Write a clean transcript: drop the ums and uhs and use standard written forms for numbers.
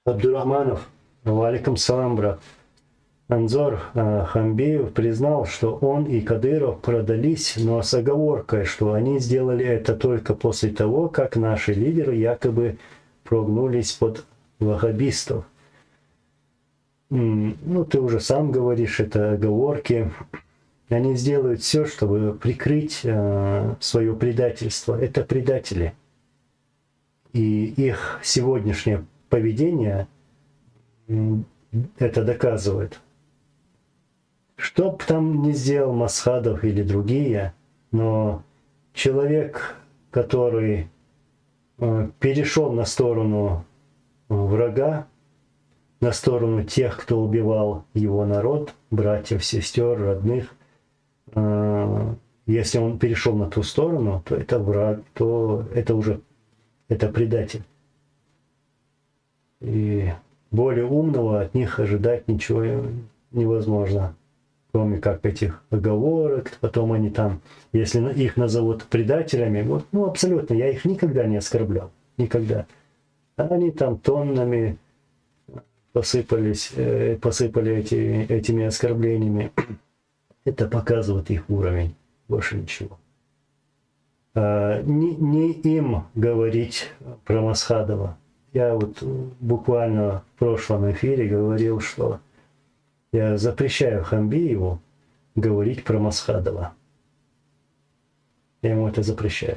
Абдурахманов, валикум салам, брат. Анзор Хамбиев признал, что он и Кадыров продались, но с оговоркой, что они сделали это только после того, как наши лидеры якобы прогнулись под ваххабистов. Ну, ты уже сам говоришь, это оговорки. Они сделают все, чтобы прикрыть свое предательство. Это предатели. И их сегодняшнее поведение это доказывает. Что бы там ни сделал Масхадов или другие, но человек, который перешел на сторону врага, на сторону тех, кто убивал его народ, братьев, сестер, родных, если он перешел на ту сторону, то это враг, то это уже это предатель. И более умного от них ожидать ничего невозможно, кроме как этих оговорок. Потом они там, если их назовут предателями, вот, ну абсолютно, я их никогда не оскорблял, никогда. Они там тоннами посыпали этими оскорблениями. Это показывает их уровень, больше ничего. Не им говорить про Масхадова. Я вот буквально в прошлом эфире говорил, что я запрещаю Хамбиеву говорить про Масхадова. Я ему это запрещаю.